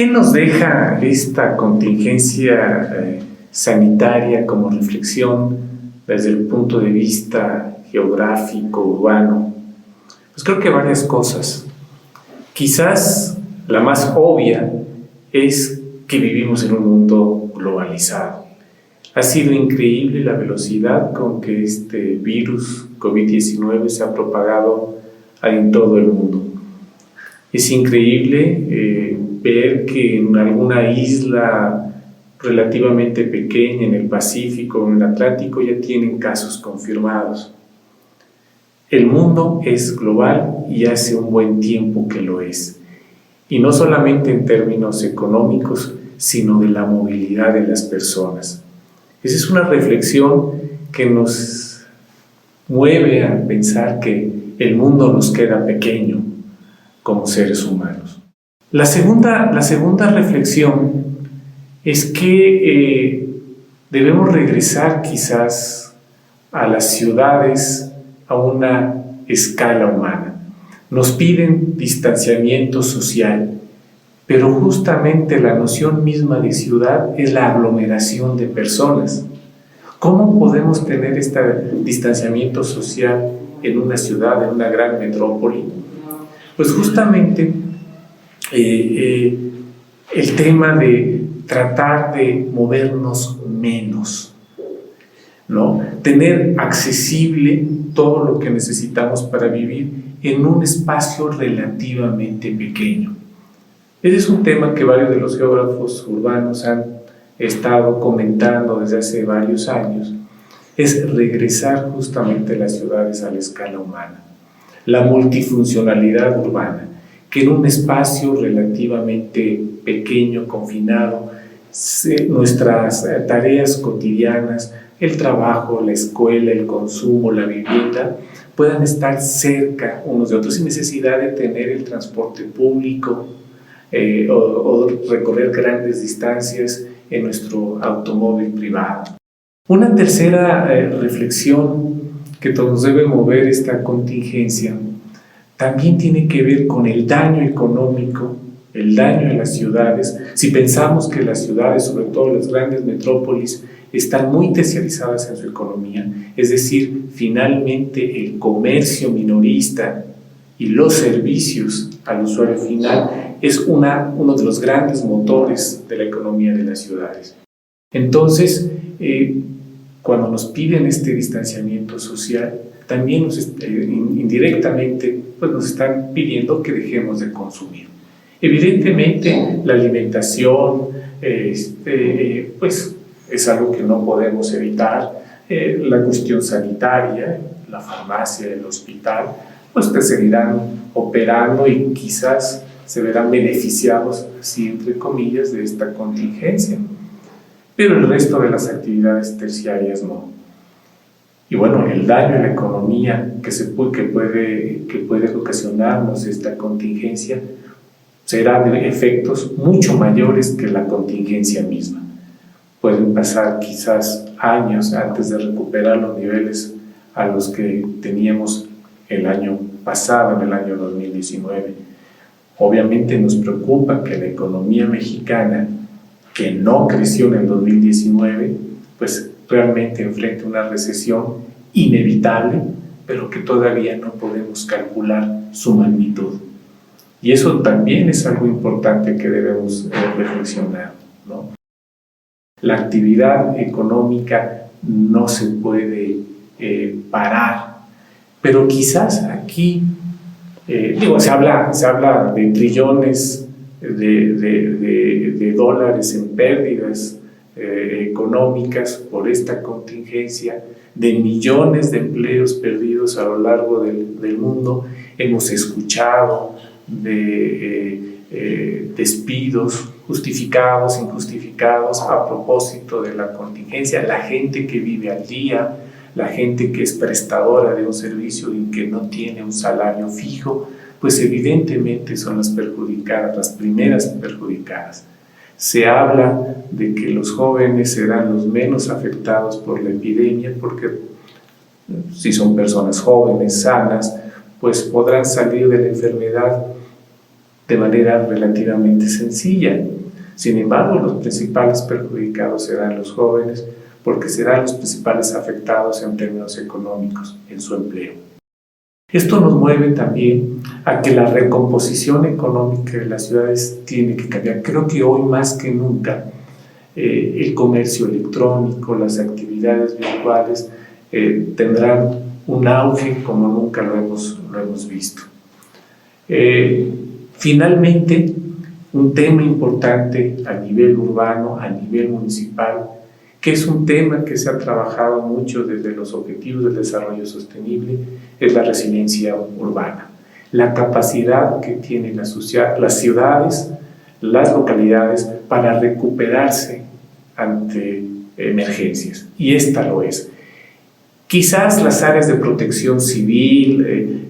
¿Qué nos deja esta contingencia sanitaria como reflexión desde el punto de vista geográfico, urbano? Pues creo que varias cosas. Quizás la más obvia es que vivimos en un mundo globalizado. Ha sido increíble la velocidad con que este virus COVID-19 se ha propagado en todo el mundo. Es increíble ver que en alguna isla relativamente pequeña en el Pacífico o en el Atlántico ya tienen casos confirmados. El mundo es global y hace un buen tiempo que lo es. Y no solamente en términos económicos, sino de la movilidad de las personas. Esa es una reflexión que nos mueve a pensar que el mundo nos queda pequeño como seres humanos. La segunda reflexión es que debemos regresar quizás a las ciudades a una escala humana. Nos piden distanciamiento social, pero justamente la noción misma de ciudad es la aglomeración de personas. ¿Cómo podemos tener este distanciamiento social en una ciudad, en una gran metrópoli? Pues justamente el tema de tratar de movernos menos, ¿no? Tener accesible todo lo que necesitamos para vivir en un espacio relativamente pequeño. Ese es un tema que varios de los geógrafos urbanos han estado comentando desde hace varios años, es regresar justamente las ciudades a la escala humana. La multifuncionalidad urbana, que en un espacio relativamente pequeño, confinado, nuestras tareas cotidianas, el trabajo, la escuela, el consumo, la vivienda, puedan estar cerca unos de otros sin necesidad de tener el transporte público o recorrer grandes distancias en nuestro automóvil privado. Una tercera reflexión que nos debe mover esta contingencia también tiene que ver con el daño económico, el daño en las ciudades. Si pensamos que las ciudades, sobre todo las grandes metrópolis, están muy terciarizadas en su economía, es decir, finalmente el comercio minorista y los servicios al usuario final es uno de los grandes motores de la economía de las ciudades. Entonces, cuando nos piden este distanciamiento social, también indirectamente pues nos están pidiendo que dejemos de consumir. Evidentemente, la alimentación pues es algo que no podemos evitar. La cuestión sanitaria, la farmacia, el hospital, pues que seguirán operando y quizás se verán beneficiados, así entre comillas, de esta contingencia. Pero el resto de las actividades terciarias no. Y bueno, el daño en la economía que puede ocasionarnos esta contingencia será de efectos mucho mayores que la contingencia misma. Pueden pasar quizás años antes de recuperar los niveles a los que teníamos el año pasado, en el año 2019. Obviamente nos preocupa que la economía mexicana, que no creció en el 2019, pues realmente enfrente una recesión inevitable, pero que todavía no podemos calcular su magnitud. Y eso también es algo importante que debemos reflexionar, ¿no? La actividad económica no se puede parar, pero quizás aquí, se habla de trillones de dólares en pérdidas económicas por esta contingencia, de millones de empleos perdidos a lo largo del mundo. Hemos escuchado de despidos justificados, injustificados a propósito de la contingencia, la gente que vive al día, la gente que es prestadora de un servicio y que no tiene un salario fijo, pues evidentemente son las perjudicadas, las primeras perjudicadas. Se habla de que los jóvenes serán los menos afectados por la epidemia porque si son personas jóvenes, sanas, pues podrán salir de la enfermedad de manera relativamente sencilla. Sin embargo, los principales perjudicados serán los jóvenes, porque serán los principales afectados en términos económicos en su empleo. Esto nos mueve también a que la recomposición económica de las ciudades tiene que cambiar. Creo que hoy más que nunca el comercio electrónico, las actividades virtuales tendrán un auge como nunca lo hemos visto. Finalmente, un tema importante a nivel urbano, a nivel municipal, que es un tema que se ha trabajado mucho desde los Objetivos del Desarrollo Sostenible, es la resiliencia urbana. La capacidad que tienen las ciudades, las localidades, para recuperarse ante emergencias, y esta lo es. Quizás las áreas de protección civil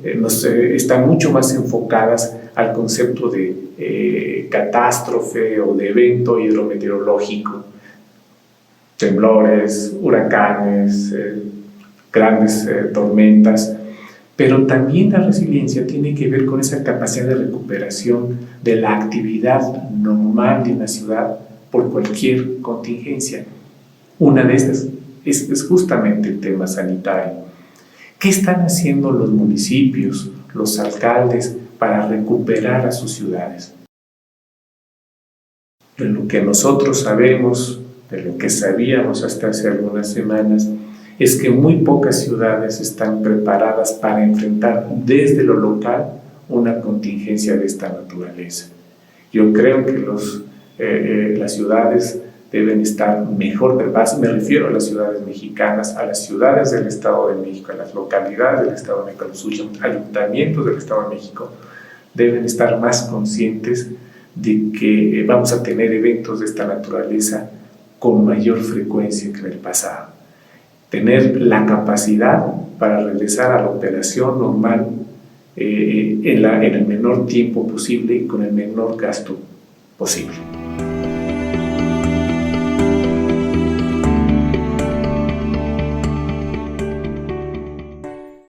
están mucho más enfocadas al concepto de catástrofe o de evento hidrometeorológico, temblores, huracanes, grandes tormentas, pero también la resiliencia tiene que ver con esa capacidad de recuperación de la actividad normal de una ciudad por cualquier contingencia. Una de estas es justamente el tema sanitario. ¿Qué están haciendo los municipios, los alcaldes para recuperar a sus ciudades? De lo que nosotros sabemos, de lo que sabíamos hasta hace algunas semanas, es que muy pocas ciudades están preparadas para enfrentar desde lo local una contingencia de esta naturaleza. Yo creo que las ciudades deben estar mejor preparadas, me refiero a las ciudades mexicanas, a las ciudades del Estado de México, a las localidades del Estado de México, a los ayuntamientos del Estado de México, deben estar más conscientes de que vamos a tener eventos de esta naturaleza con mayor frecuencia que en el pasado. Tener la capacidad para regresar a la operación normal en el menor tiempo posible y con el menor gasto posible.